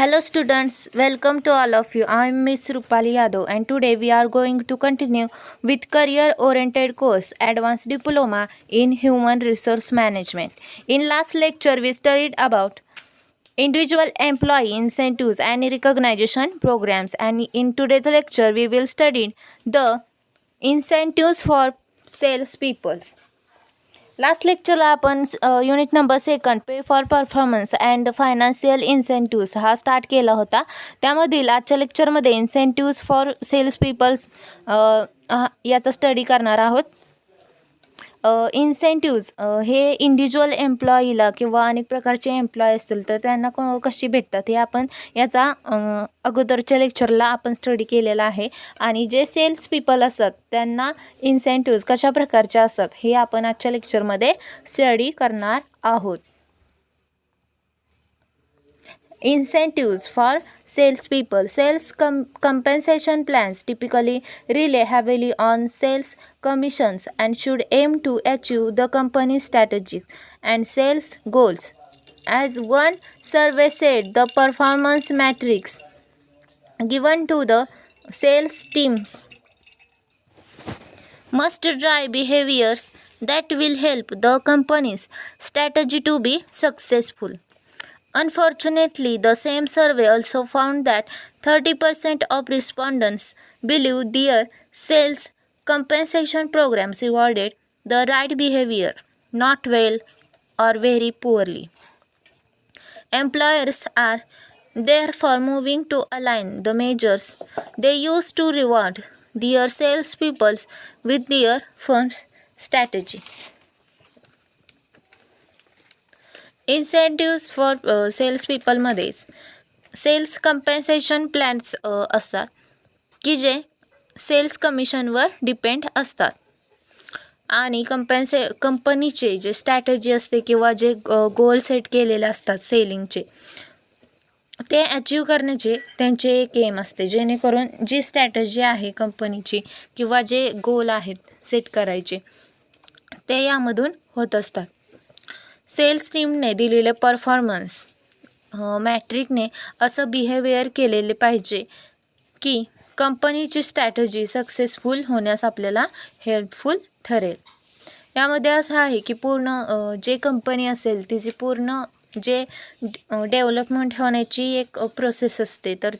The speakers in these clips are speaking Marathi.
Hello students, welcome to all of you. I am Miss Rupali Yadav and today we are going to continue with career oriented course Advanced Diploma in Human Resource Management. In last lecture we studied about individual employee incentives and recognition programs, and in today's lecture we will study the incentives for salespeople. Last लेक्चरला आपण unit number second pay for performance and financial incentives हा स्टार्ट केला होता. त्यामधील आजच्या लेक्चरमध्ये इन्सेंटिव्स फॉर सेल्स पीपल्स याचा स्टडी करणार आहोत. इन्सेंटिव्ज हे इंडिव्हिज्युअल एम्प्लॉईला किंवा अनेक प्रकारचे एम्प्लॉई असतील तर त्यांना कशी भेटतात हे आपण याचा अगोदरच्या लेक्चरला आपण स्टडी केलेला आहे. आणि जे सेल्स पीपल असतात त्यांना इन्सेंटिव्ज कशा प्रकारचे असतात हे आपण आजच्या लेक्चरमध्ये स्टडी करणार आहोत. Incentives for salespeople. Sales compensation plans typically rely heavily on sales commissions and should aim to achieve the company's strategic and sales goals. As one survey said, the performance metrics given to the sales teams must drive behaviors that will help the company's strategy to be successful. Unfortunately, the same survey also found that 30% of respondents believe their sales compensation programs rewarded the right behavior, not well or very poorly. Employers are therefore moving to align the measures they use to reward their salespeople with their firm's strategy. Incentives for sales पीपलमध्ये सेल्स कंपेन्सेशन प्लॅन्स असतात की जे सेल्स कमिशनवर डिपेंड असतात आणि कंपनीचे जे स्ट्रॅटजी असते किंवा जे गोल सेट केलेले असतात सेलिंगचे ते अचीव करण्याचे त्यांचे एक एम असते, जेणेकरून जी स्ट्रॅटजी आहे कंपनीची किंवा जे गोल आहेत सेट करायचे ते यामधून होत असतात. सेल्स टीमने दिलेले परफॉर्मन्स मॅट्रिकने असं बिहेवियर केलेले पाहिजे की कंपनीची स्ट्रॅटजी सक्सेसफुल होण्यास आपल्याला हेल्पफुल ठरेल. यामध्ये असं आहे की पूर्ण जे कंपनी असेल तिची पूर्ण जे डेव्हलपमेंट होण्याची एक प्रोसेस असते, तर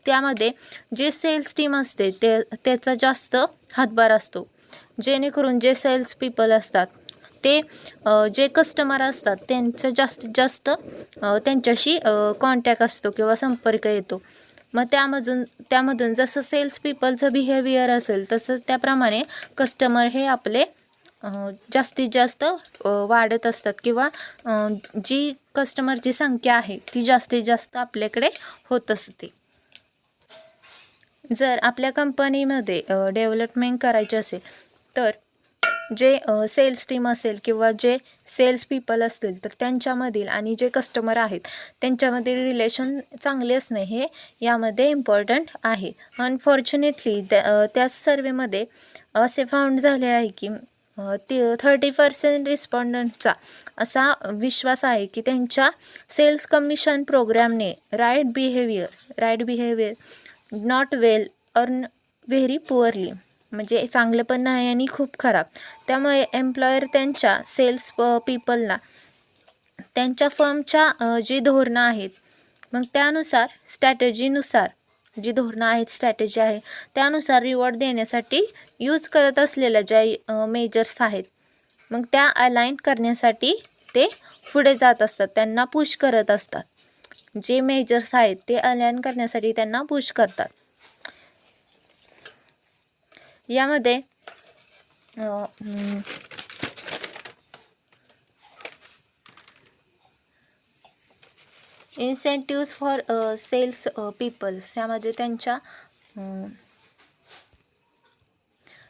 त्यामध्ये जे सेल्स टीम असते त्याचा जास्त हातभार असतो, जेणेकरून जे सेल्स पीपल असतात ते जे कस्टमर असतात त्यांचं जास्तीत जास्त त्यांच्याशी कॉन्टॅक्ट असतो किंवा संपर्क येतो. मग त्यामधून जसं सेल्स पीपलचं बिहेवियर असेल तसंच त्याप्रमाणे कस्टमर हे आपले जास्तीत जास्त वाढत असतात किंवा जी कस्टमरची संख्या आहे ती जास्तीत जास्त आपल्याकडे होत असते. जर आपल्या कंपनीमध्ये डेव्हलपमेंट करायची असेल तर जे सेल्स टीम असेल किंवा जे सेल्स पीपल असतील तर त्यांच्यामधील आणि जे कस्टमर आहेत त्यांच्यामधील रिलेशन चांगले असणे हे यामध्ये इम्पॉर्टंट आहे. अनफॉर्च्युनेटली त्या सर्वेमध्ये असे फाउंड झाले आहे की 30% रिस्पॉन्डंटचा असा विश्वास आहे की त्यांच्या सेल्स कमिशन प्रोग्रामने राईट बिहेवियर नॉट वेल और व्हेरी पुअरली, म्हणजे चांगलं पण नाही आणि खूप खराब. त्यामुळे एम्प्लॉयर त्यांच्या सेल्स पीपलला त्यांच्या फर्मच्या जी धोरणं आहेत मग त्यानुसार स्ट्रॅटेजीनुसार जी धोरणं आहेत स्ट्रॅटेजी आहे त्यानुसार रिवॉर्ड देण्यासाठी यूज करत असलेल्या ज्या मेजर्स आहेत मग त्या अलाइन करण्यासाठी ते पुढे जात असतात, त्यांना पुश करत असतात. जे मेजर्स आहेत ते अलाइन करण्यासाठी त्यांना पुश करतात. यामध्ये इन्सेंटिव्स फॉर सेल्स पीपल्स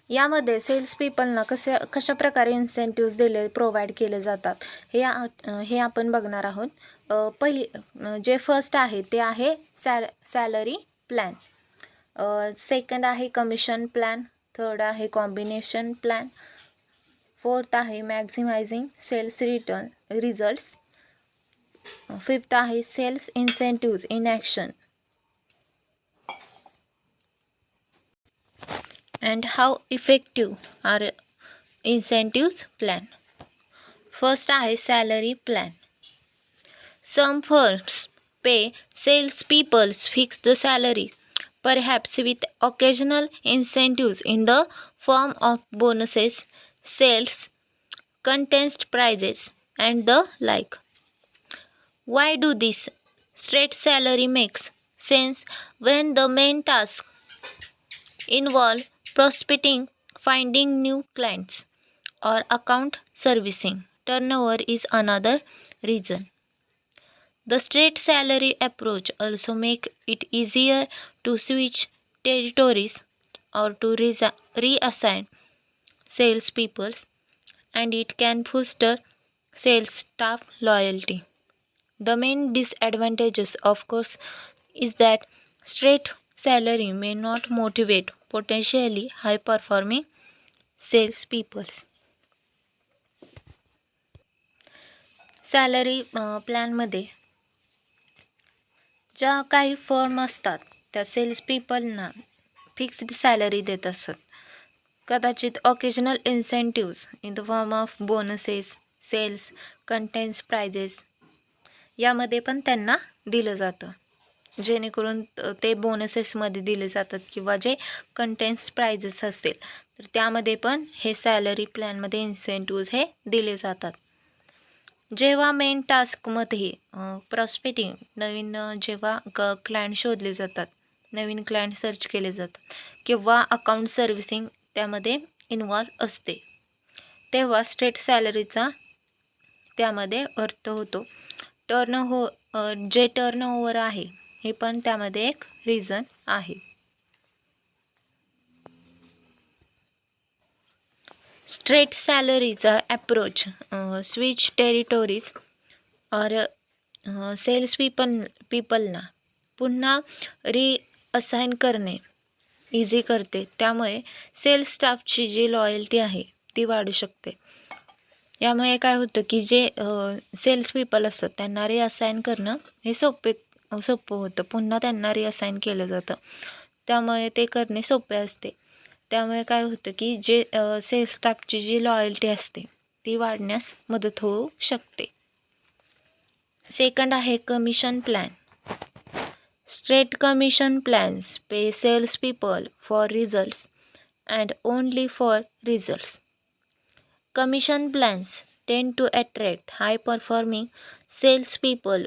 यामध्ये सेल्स पीपलना कशा प्रकारे इन्सेंटिव्स प्रोव्हाइड केले जातात हे आपण बघणार आहोत. जे फर्स्ट आहे ते आहे सॅलरी प्लॅन, सेकंड आहे कमिशन प्लॅन, थर्ड आहे कॉम्बिनेशन प्लॅन, फोर्थ आहे मॅक्झिमायझिंग सेल्स रिझल्ट्स, फिफ्थ आहे sales incentives in action and how effective are incentives plan. First आहे salary plan. Some firms pay sales peoples fixed salary, perhaps with occasional incentives in the form of bonuses, sales, contest prizes, and the like. Why do this? Straight salary makes sense when the main tasks involve prospecting, finding new clients, or account servicing. Turnover is another reason. The straight salary approach also makes it easier to switch territories or to reassign salespeople, and it can foster sales staff loyalty. The main disadvantages, of course, is that straight salary may not motivate potentially high performing salespeople. Salary प्लॅनमध्ये ज्या काही फर्म असतात त्या सेल्स पीपलना फिक्स्ड सॅलरी देत असतात. कदाचित occasional incentives in the form of bonuses, sales, contests prizes यामध्ये पण त्यांना दिलं जातं, जेणेकरून ते बोनसेसमध्ये दिले जातात किंवा जे कंटेन्स प्राइजेस असतील तर त्यामध्ये पण हे सॅलरी प्लॅनमध्ये इन्सेंटिव्ज हे दिले जातात. जेव्हा मेन टास्कमध्ये प्रॉस्पेक्टिंग नवीन जेव्हा क्लायंट शोधले जातात, नवीन क्लायंट सर्च केले जातात किंवा अकाउंट सर्व्हिसिंग त्यामध्ये इन्व्हॉल्व असते, तेव्हा स्ट्रेट सॅलरीचा त्यामध्ये अर्थ होतो. जे टर्नओव्हर आहे हे पण त्यामध्ये एक रिझन आहे. स्ट्रेट सॅलरीचा अप्रोच स्विच टेरिटोरीज और सेल्स पीपलना पुन्हा रिअसाइन करणे इझी करते. त्यामुळे सेल्स स्टाफची जी लॉयल्टी आहे ती वाढू शकते. यामुळे काय होतं की जे सेल्स पीपल असतात त्यांना रिअसाइन करणं हे सोपं होतं. पुन्हा त्यांना रिअसाइन केलं जातं, त्यामुळे ते करणे सोपे असते. त्यामुळे काय होतं की जे सेल्स स्टाफची जी लॉयल्टी असते ती वाढण्यास मदत होऊ शकते. सेकंड आहे commission plan. Straight commission plans pay sales people for results and only for results. Commission plans tend to attract high-performing salespeople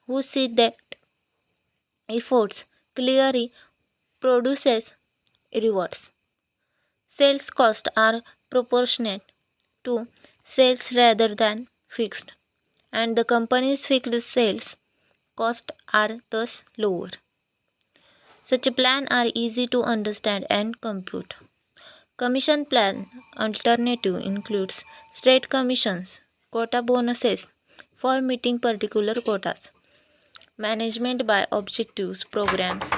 who see that efforts clearly produces rewards. Sales costs are proportionate to sales rather than fixed, and the company's fixed sales costs are thus lower. Such plans are easy to understand and compute. Commission plan alternative includes straight commissions, quota bonuses for meeting particular quotas, management by objectives programs.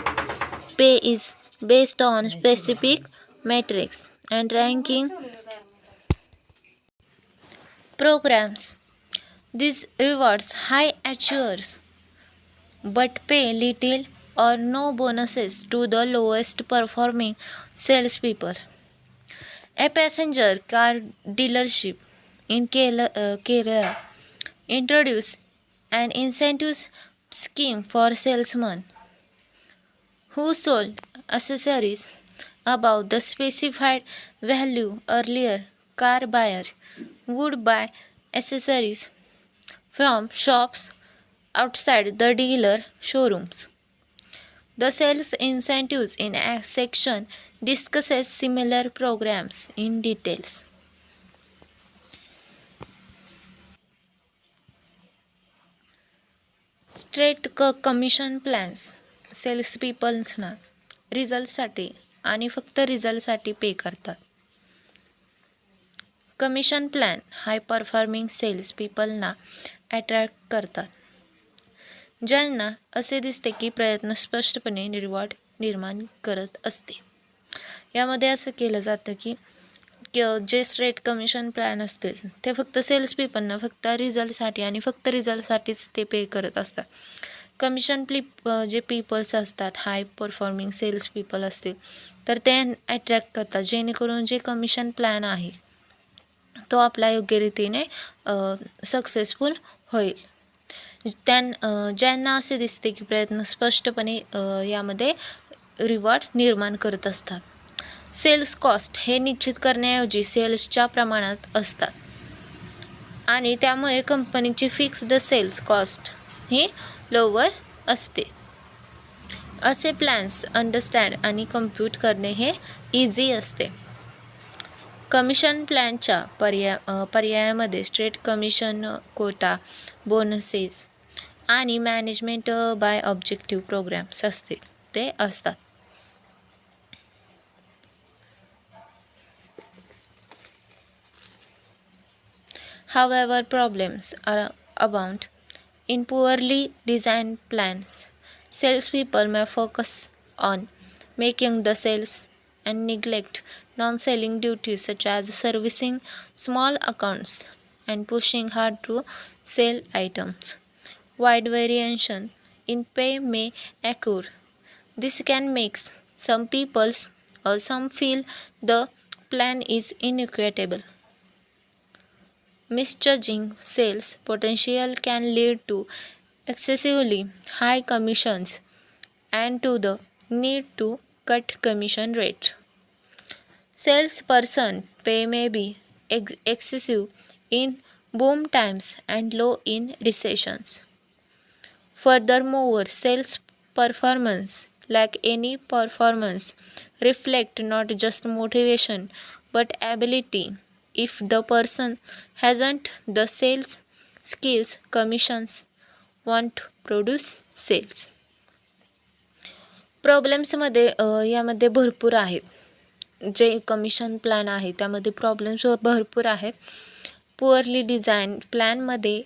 Pay is based on specific metrics and ranking programs. This rewards high achievers but pay little or no bonuses to the lowest performing salespeople. A passenger car dealership in Kerala introduced an incentive scheme for salesmen who sold accessories above the specified value. Earlier, car buyer would buy accessories from shops outside the dealer showrooms. The sales incentives in a section discusses similar programs in details. Straight commission plans sales पीपल्सना रिझल्टसाठी आणि फक्त रिझल्टसाठी पे करतात. Commission plan high performing sales पीपलना अट्रॅक्ट करतात, ज्यांना असे दिसते की प्रयत्न स्पष्टपणे रिवॉर्ड निर्माण करत असते. यामध्ये असं केलं जातं की जे स्ट्रेट कमिशन प्लॅन असतील ते फक्त सेल्स पीपलना फक्त रिझल्टसाठी आणि फक्त रिझल्टसाठीच ते पे करत असतात. कमिशन जे पीपल्स असतात, हाय परफॉर्मिंग सेल्स पीपल असतील तर ते अट्रॅक्ट करतात, जेणेकरून जे कमिशन प्लॅन आहे तो आपल्या योग्य रीतीने सक्सेसफुल होईल. ज्यांना असे दिसते की प्रयत्न स्पष्टपणे यामध्ये रिवॉर्ड निर्माण करत असतात. सेल्स कॉस्ट हे निश्चित करण्याऐवजी सेल्सच्या प्रमाणात असतात आणि त्यामुळे कंपनीची फिक्स्ड सेल्स कॉस्ट ही लोवर असते. असे प्लॅन्स अंडरस्टँड आणि कम्प्यूट करणे हे इझी असते. कमिशन प्लॅनच्या पर्यायामध्ये स्ट्रेट कमिशन, कोटा, बोनसेस आणि मॅनेजमेंट बाय ऑब्जेक्टिव्ह प्रोग्राम्स ते असतात. However, problems are abound in poorly designed plans. Salespeople may focus on making the sales and neglect non-selling duties such as servicing small accounts and pushing hard to sell items. Wide variation in pay may occur. This can make some feel the plan is inequitable. Misjudging sales potential can lead to excessively high commissions and to the need to cut commission rates. Salesperson pay may be excessive in boom times and low in recessions. Furthermore, sales performance, like any performance, reflect not just motivation but ability. If the person hasn't the sales skills, commissions won't produce sales. प्रॉब्लेम्समध्ये यामध्ये भरपूर आहेत. जे कमिशन प्लॅन आहे त्यामध्ये प्रॉब्लेम्स भरपूर आहेत. पुअरली डिझाईन प्लॅनमध्ये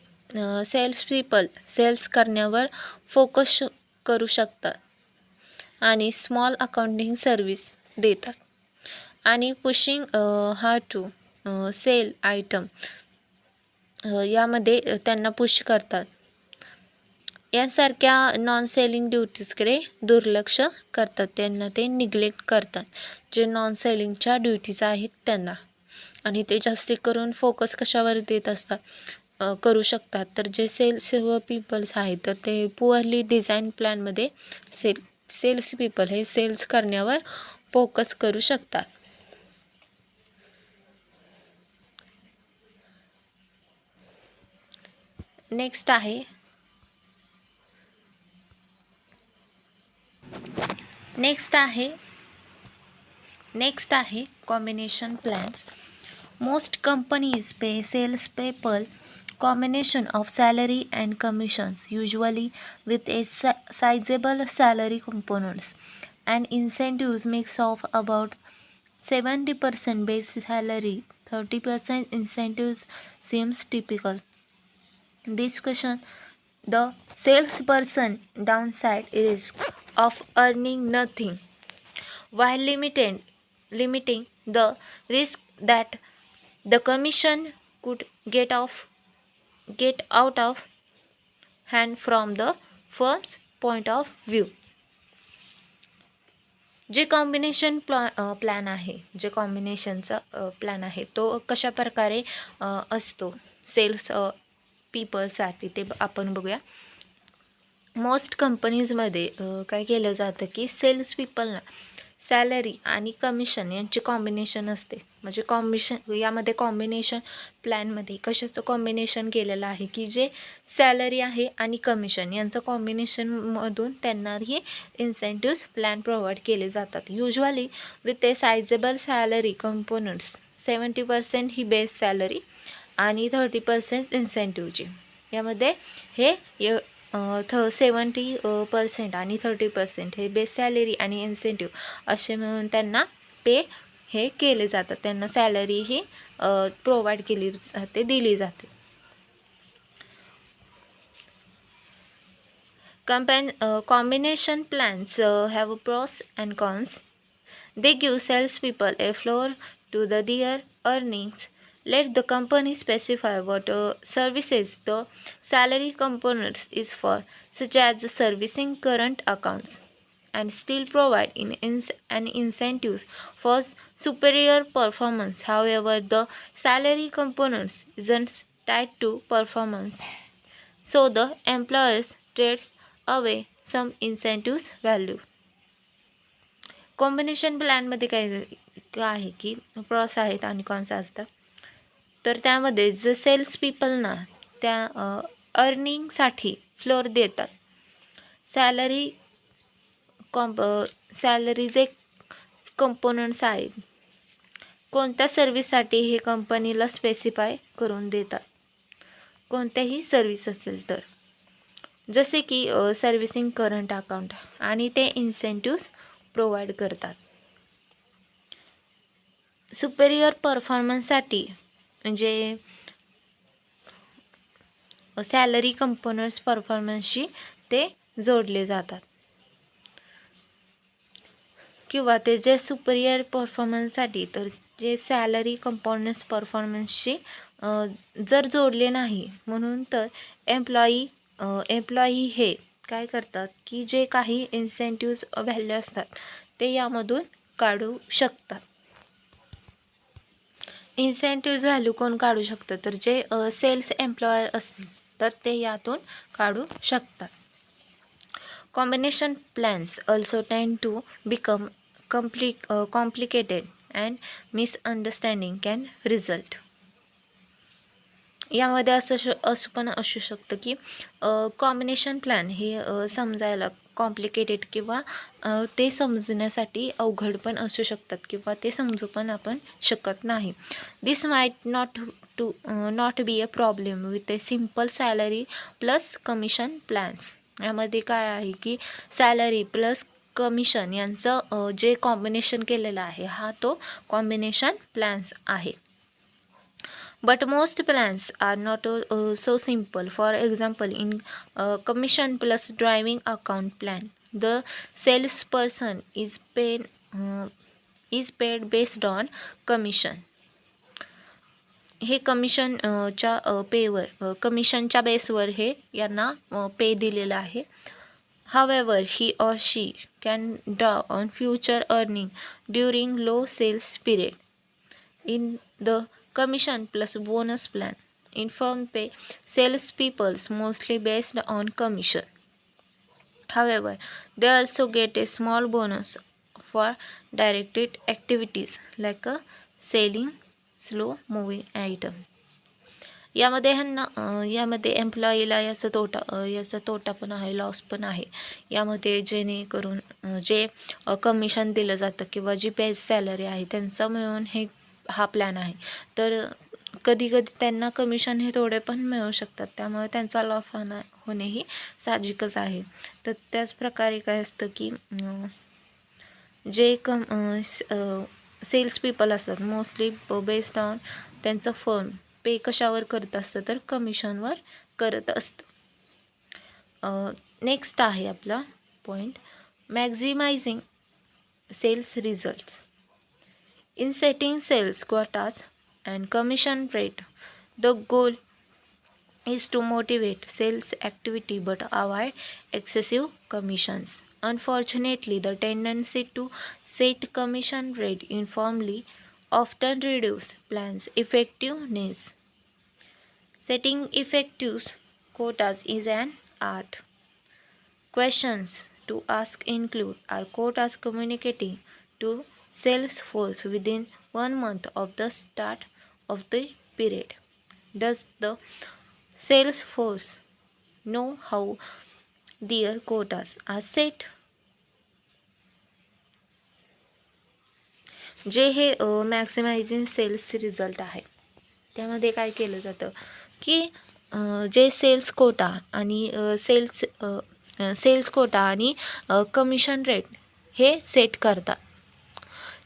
सेल्स पीपल सेल्स करण्यावर फोकस करू शकतात आणि स्मॉल अकाउंटिंग सर्व्हिस देतात आणि pushing hard to sell item यामध्ये त्यांना पुश करतात. यासारख्या नॉन सेलिंग ड्युटीजकडे दुर्लक्ष करतात, त्यांना ते निग्लेक्ट करतात जे नॉन सेलिंगच्या ड्युटीज आहेत त्यांना. आणि ते जास्ती करून फोकस कशावर देत करू शकतात तर जे सेल्स पीपल्स आहेत तर ते पुअरली डिझाईन प्लॅनमध्ये सेल्स पीपल हे सेल्स करण्यावर फोकस करू शकतात. नेक्स्ट आहे combination plans. Most companies pay sales people combination of salary and commissions, usually with a sizable salary components and incentives mix of about 70% base salary, 30% incentives seems typical. This question, the salesperson downside risk of earning nothing while limiting the risk that the commission could get out of hand from the firm's point of view. जे कॉम्बिनेशन प्लॅन आहे, जे कॉम्बिनेशनचा प्लॅन आहे तो कशा प्रकारे असतो सेल्स पीपलसाठी ते आपण बघूया. मोस्ट कंपनीजमध्ये काय केलं जातं की सेल्स पीपलना सॅलरी आणि कमिशन यांचे कॉम्बिनेशन असते. म्हणजे यामध्ये कॉम्बिनेशन प्लॅनमध्ये कशाचं कॉम्बिनेशन केलेलं आहे की जे सॅलरी आहे आणि कमिशन यांचं कॉम्बिनेशनमधून त्यांना हे इन्सेंटिव्स प्लॅन प्रोव्हाइड केले जातात. Usually with a sizeable salary components, 70% ही बेस सॅलरी आणि 30% इन्सेंटिव्हची. यामध्ये हे 70% आणि 30% हे बेस सॅलरी आणि इन्सेंटिव्ह असे मिळून त्यांना पे हे केले जातात. त्यांना सॅलरी ही प्रोव्हाइड केली जाते, दिली जाते. Combination plans have pros and cons. They give salespeople a floor to their earnings, let the company specify what services the salary component is for, such as servicing current accounts, and still provide an incentives for superior performance. However, the salary components isn't tied to performance, so the employers trades away some incentives value. Combination प्लॅनमध्ये काय आहे की प्रॉस आहेत आणि कॉन्स असतात. तर त्यामध्ये जे सेल्स पीपलना त्या अर्निंगसाठी फ्लोर देतात. सॅलरी जे कंपोनंट्स आहेत कोणत्या सर्व्हिससाठी हे कंपनीला स्पेसिफाय करून देतात. कोणत्याही सर्व्हिस असेल तर, जसे की सर्व्हिसिंग करंट अकाउंट, आणि ते इन्सेंटिव्स प्रोव्हाइड करतात. सुपेरियर परफॉर्मन्ससाठी म्हणजे सॅलरी कंपोनंट्स परफॉर्मन्सशी ते जोडले जातात, किंवा ते जे सुपेरियर परफॉर्मन्ससाठी तर जे सॅलरी कंपोनंट्स परफॉर्मन्सशी जर जोडले नाही, म्हणून तर एम्प्लॉई हे काय करतात की जे काही इन्सेंटिव्स व्हॅल्यू असतात ते यामधून काढू शकतात. इन्सेंटिव्स व्हॅल्यू कोण काढू शकतं, तर जे सेल्स एम्प्लॉय असतील तर ते यातून काढू शकतात. Combination plans also tend to become complicated and misunderstanding can result. यामध्ये असं पण असू शकतं की कॉम्बिनेशन प्लॅन हे समजायला कॉम्प्लिकेटेड किंवा ते समजण्यासाठी अवघड पण असू शकतात, किंवा ते समजू पण आपण शकत नाही. This might not be a problem with a simple salary plus commission plans. यामध्ये काय आहे की सॅलरी प्लस कमिशन यांचं जे कॉम्बिनेशन केलेलं आहे हा तो कॉम्बिनेशन प्लॅन्स आहे. But most plans are not so simple. For example, in commission plus driving account plan, the salesperson is paid based on commission. हे कमिशनच्या कमिशनच्या बेसवर हे यांना पे दिलेलं आहे. However, he or she can draw on future earning during low sales period. In the commission plus bonus plan, in firm pay salespeople mostly based on commission. However, they also get a small bonus for directed activities like a selling slow moving item. यामध्ये एम्प्लॉईला याचा तोटा पण आहे, लॉस पण आहे. यामध्ये जेणेकरून जे कमिशन दिलं जातं किंवा जी बेस सॅलरी आहे त्यांचं मिळून हा प्लॅन आहे. तर कधी त्यांना कमिशन हे थोडे पण मिळू शकतात, त्यामुळे त्यांचा लॉस होणेही साहजिकच आहे. तर त्याचप्रकारे काय असतं की जे सेल्स पीपल असतात मोस्टली बेस्ड ऑन त्यांचं फर्म पे कशावर करत असतं, तर कमिशनवर करत असतं. नेक्स्ट आहे आपला point, maximising sales results. In setting sales quotas and commission rate, the goal is to motivate sales activity but avoid excessive commissions. Unfortunately, the tendency to set commission rate uniformly often reduces plans' effectiveness. Setting effective quotas is an art. Questions to ask include, are quotas communicating to sales force within 1 month of the start of the period? Does the sales force know how their quotas are set? जे हे मॅक्सिमायझिंग सेल्स रिझल्ट आहे त्यामध्ये काय केलं जातं की जे सेल्स कोटा आणि कमिशन रेट हे सेट करतात.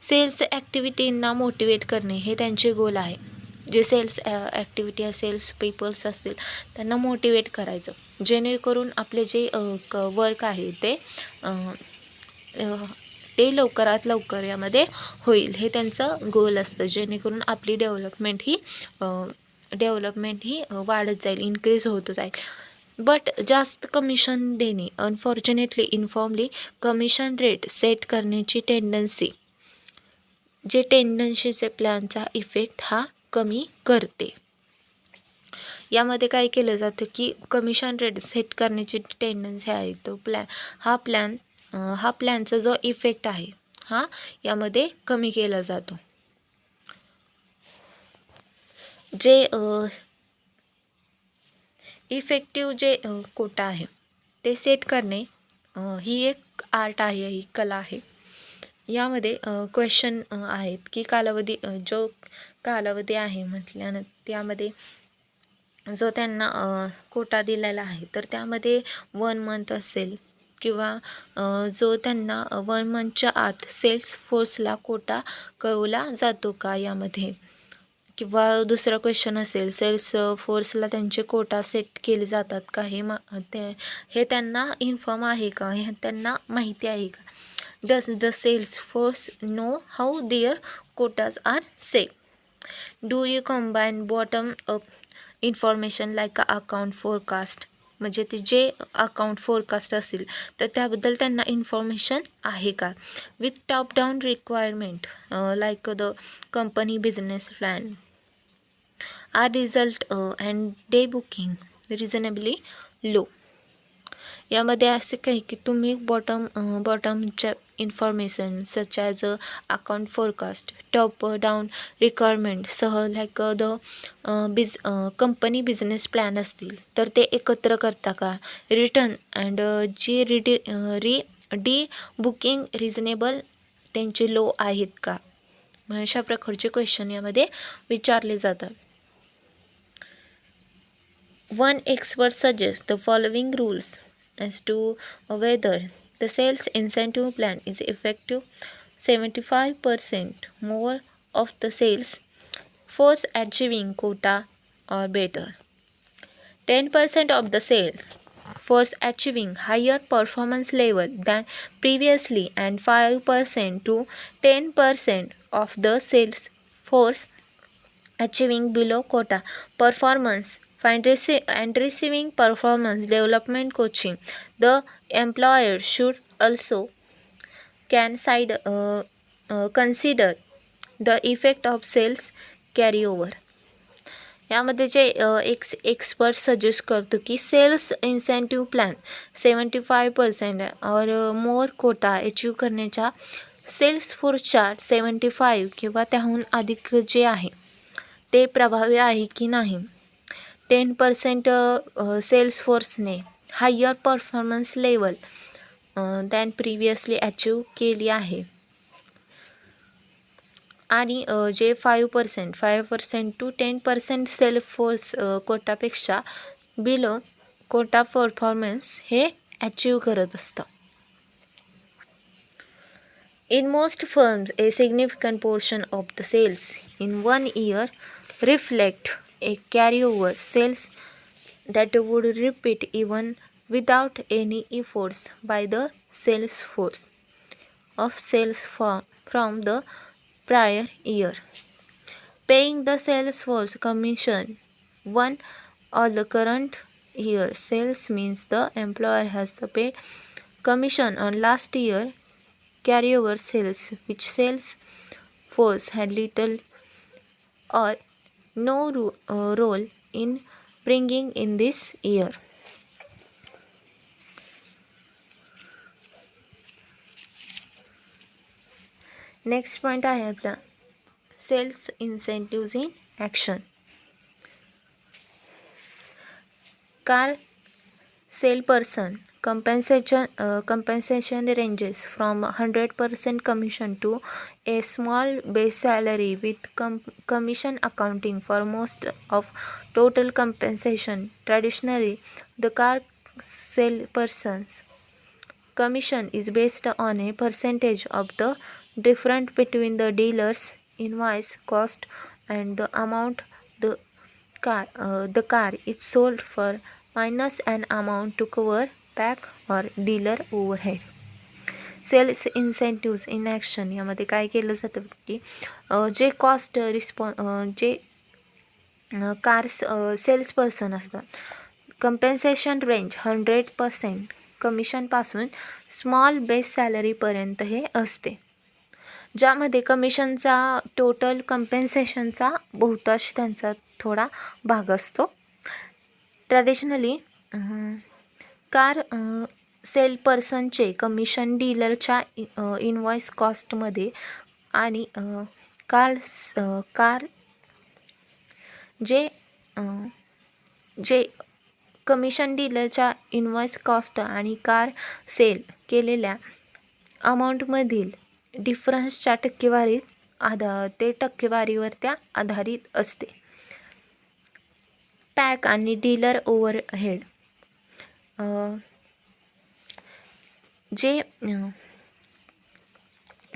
सेल्स ॲक्टिव्हिटींना मोटिवेट करणे हे त्यांचे गोल आहे. जे सेल्स ॲक्टिव्हिटी सेल्स पीपल्स असतील त्यांना मोटिवेट करायचं, जेणेकरून आपले जे वर्क आहे ते ते लवकरात लवकर यामध्ये होईल, हे त्यांचं गोल असतं, जेणेकरून आपली डेव्हलपमेंट ही वाढत जाईल, इन्क्रीज होत जाईल. बट जास्त कमिशन देणे unfortunately informally commission rate set करण्याची टेंडन्सीचे प्लॅनचा इफेक्ट हा कमी करते. यामध्ये काय केलं जातं की कमिशन रेट सेट करण्याची टेंडन्सी आहे, तो हा प्लॅनचा जो इफेक्ट आहे हा यामध्ये कमी केला जातो. जे इफेक्टिव्ह जे कोटा आहे ते सेट करणे ही एक आर्ट आहे, ही कला आहे. यामध्ये क्वेश्चन आहेत की जो कालावधी आहे म्हटल्यानंतर त्यामध्ये जो त्यांना कोटा दिलेला आहे, तर त्यामध्ये 1 मंथ असेल किंवा जो त्यांना 1 मंथच्या आत सेल्स फोर्सला कोटा कळवला जातो का यामध्ये, किंवा दुसरा क्वेश्चन असेल सेल्स फोर्सला त्यांचे कोटा सेट केले जातात का, हे त्यांना इन्फॉर्म आहे का, हे त्यांना माहिती आहे का. Does the sales force know how their quotas are set. Do you combine bottom up information like account forecast, म्हणजे ते जे अकाउंट फोरकास्ट असेल तर त्याबद्दल त्यांना इन्फॉर्मेशन आहे का. With top down requirement like the company business plan are result and day booking reasonably low. यामध्ये असे काही की तुम्ही बॉटमच्या information such as account forecast, top down requirement सह like the company business plan असतील तर ते एकत्र करता का. Return and D booking reasonable त्यांचे लो आहेत का. अशा प्रकारचे क्वेश्चन यामध्ये विचारले जातात. One expert suggests the following rules as to whether the sales incentive plan is effective. 75% more of the sales force achieving quota or better. 10% of the sales force achieving higher performance level than previously, and 5% to 10% of the sales force achieving below quota performance and receiving performance development coaching. The employer should also consider the effect of sales carryover. यामध्ये जे एक्सपर्ट सजेस्ट करतो की सेल्स इन्सेंटिव्ह प्लॅन 75% और मोर कोटा अचीव करण्याच्या सेल्स फोर्सच्या 75 किंवा त्याहून अधिक जे आहे ते प्रभावी आहे की नाही. 10% सेल्स फोर्सने higher performance level than previously achieve केली आहे, आणि जे 5% टू 10% सेल्स फोर्स कोटापेक्षा बिलो कोटा परफॉर्मन्स हे अचीव करत असतं. In most firms, a significant portion of the sales in 1 year reflect a carryover sales that would repeat even without any efforts by the sales force of sales from the prior year. Paying the sales force commission one or the current year sales means the employer has paid commission on last year carryover sales, which sales force had little or no role in bringing in this year. Next point आहे आपला sales incentives in action. Car sale person compensation ranges from 100% commission to a small base salary with commission accounting for most of total compensation. Traditionally, the car salesperson's commission is based on a percentage of the difference between the dealer's invoice cost and the amount the car is sold for minus an amount to cover pack or dealer overhead. Sales incentives in action यामध्ये काय केलं जातं की जे कॉस्ट जे सेल्स पर्सन असतात, कंपेन्सेशन रेंज 100% कमिशनपासून स्मॉल बेस सॅलरीपर्यंत हे असते, ज्यामध्ये कमिशनचा टोटल कंपेन्सेशनचा बहुतांश त्यांचा थोडा भाग असतो. ट्रॅडिशनली कार सेल पर्सनचे कमिशन डीलरच्या इनवॉइस कॉस्टमध्ये आणि कार जे कमिशन डीलरच्या इनवॉइस कॉस्ट आणि कार सेल केलेल्या अमाऊंटमधील डिफरन्सच्या टक्केवारीवर त्या आधारित असते. पॅक आणि डीलर ओव्हरहेड जे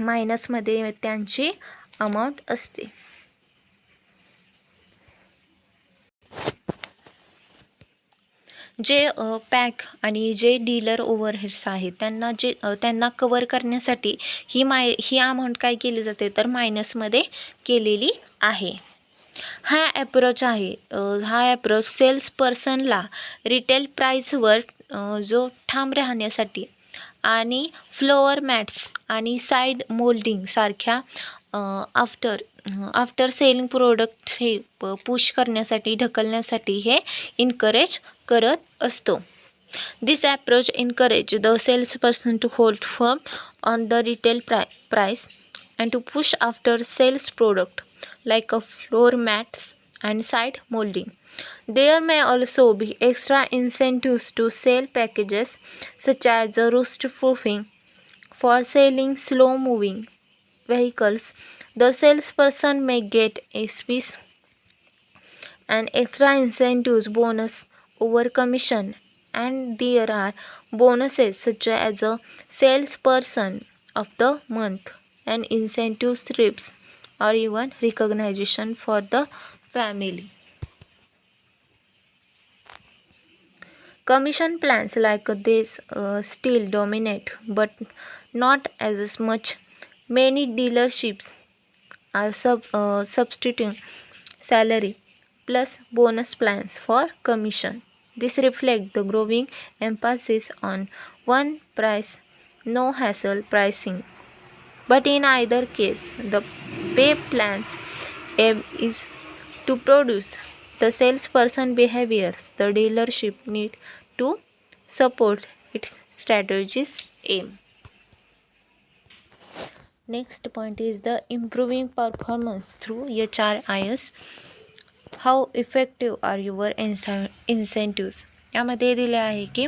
मायनसमध्ये त्यांची अमाऊंट असते. जे पॅक आणि जे डीलर ओव्हरहेड्स आहेत त्यांना कवर करण्यासाठी ही अमाऊंट काय केली जाते तर मायनसमध्ये केलेली आहे. हा ॲप्रोच सेल्स पर्सनला रिटेल प्राईसवर जो ठाम राहण्यासाठी आणि फ्लोअर मॅट्स आणि साईड मोल्डिंग सारख्या आफ्टर सेलिंग प्रोडक्ट हे पुश करण्यासाठी ढकलण्यासाठी हे इनकरेज करत असतो. दिस approach encourage the salesperson to hold firm on the retail price and to push after sales product like a floor mats and side molding. There may also be extra incentives to sell packages such as rust proofing for selling slow moving vehicles. The salesperson may get a piece and extra incentives bonus over commission, and there are bonuses such as a salesperson of the month and incentive strips or even recognition for the family. Commission plans like this still dominate, but not as much. Many dealerships are substituting salary plus bonus plans for commission. This reflects the growing emphasis on one price, no hassle pricing. But in either case, the pay plan's aim is to produce the salesperson behaviors the dealership need to support its strategy's aim. Next point is the improving performance through HRIS. How effective are your incentives? यामध्ये दिले आहे की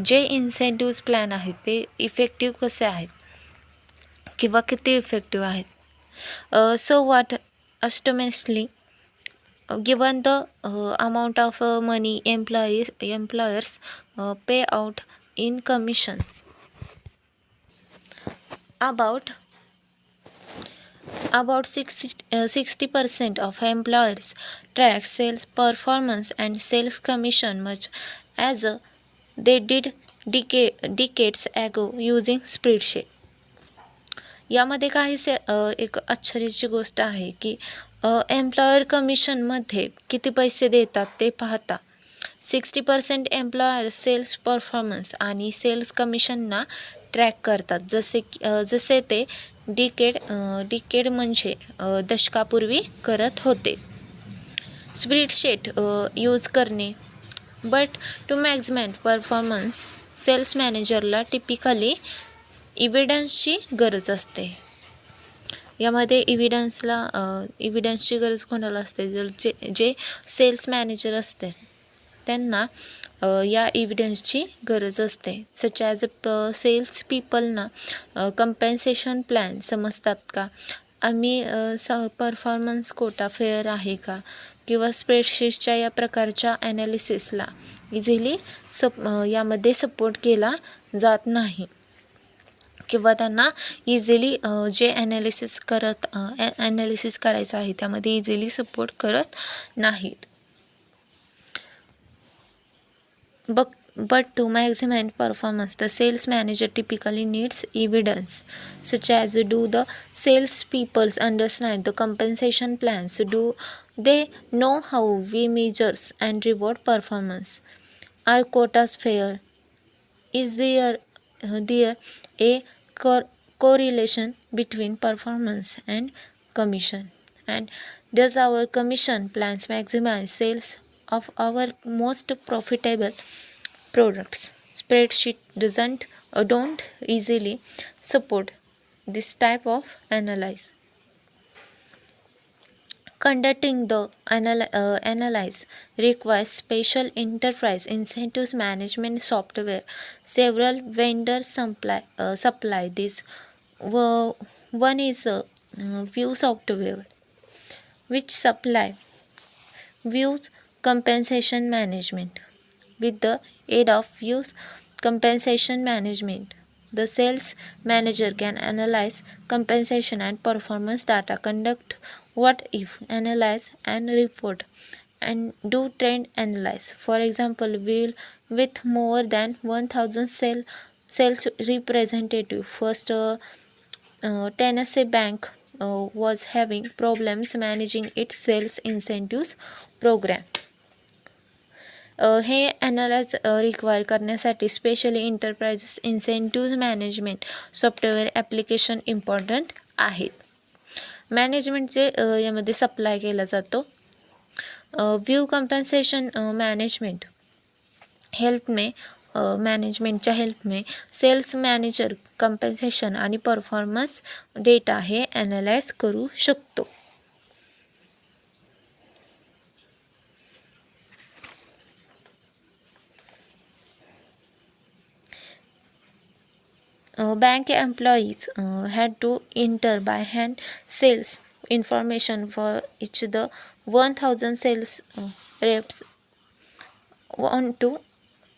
जे इन्सेंटिव्स प्लॅन आहेत ते इफेक्टिव्ह कसे आहेत किंवा किती इफेक्टिव्ह आहेत. सो व्हॉट अस्टोमेस्टली given the amount of money employers pay out in commissions, about 60% of employers track sales performance and sales commission much as they did decades ago using spreadsheet. यामध्ये काही एक आश्चर्याची गोष्ट आहे की एम्प्लॉयर कमिशनमध्ये किती पैसे देतात ते पाहता 60% एम्प्लॉयर सेल्स परफॉर्मन्स आणि सेल्स कमिशनना ट्रॅक करतात, जसे ते डिकेड म्हणजे दशकापूर्वी करत होते. स्प्रेडशीट यूज करणे. बट टू मॅक्झिमेट परफॉर्मन्स सेल्स मॅनेजरला टिपिकली इव्हिडन्सची गरज असते. यामध्ये इव्हिडन्सची गरज कोणाला असते, जे सेल्स मॅनेजर असते त्यांना या इव्हिडन्सची गरज असते. सच ॲज सेल्स पीपलना कंपेन्सेशन प्लॅन समजतात का, आम्ही परफॉर्मन्स कोटा फेअर आहे का, किंवा स्प्रेडशीटच्या या प्रकारच्या ॲनालिसिसला इझिली यामध्ये सपोर्ट केला जात नाही किंवा त्यांना इझिली जे ॲनालिसिस करायचं आहे त्यामध्ये इझिली सपोर्ट करत नाहीत. But to maximize performance, the sales manager typically needs evidence, such as do the salespeople understand the compensation plans? Do they know how we measure and reward performance? Are quotas fair? Is there a correlation between performance and commission? And does our commission plans maximize sales of our most profitable products? Spreadsheet doesn't or don't easily support this type of analysis. Conducting the analyze requires special enterprise incentives management software. Several vendors supply this. One is View software, which supply Views compensation management. With the aid of Views compensation management, the sales manager can analyze compensation and performance data, conduct what if analyze and report, and do trend analysis. For example, with more than 1000 sales representative, first Tennessee Bank was having problems managing its sales incentives program. हे ॲनालाइज रिक्वायर करण्यासाठी specially enterprises incentives management software application important आहेत. मॅनेजमेंटचे यामध्ये सप्लाय केला जातो. व्ह्यू कम्पेन्सेशन मॅनेजमेंट हेल्पने मॅनेजमेंटच्या हेल्पने सेल्स मॅनेजर कम्पेन्सेशन आणि परफॉर्मन्स डेटा हे ॲनालाइज करू शकतो. Bank employees had to enter by hand sales information for each the 1000 sales reps onto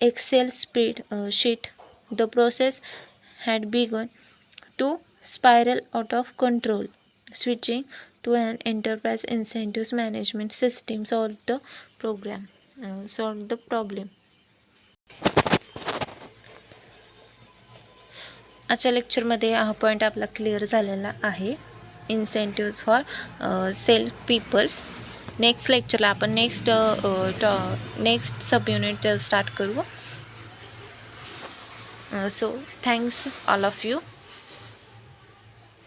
Excel sheet. The process had begun to spiral out of control. Switching to an enterprise incentives management system solved the problem. आजच्या लेक्चरमध्ये हा पॉईंट आपला क्लिअर झालेला आहे. इन्सेंटिव्ज फॉर सेल पीपल्स. नेक्स्ट लेक्चरला आपण नेक्स्ट सब युनिट स्टार्ट करू. So thanks all of you.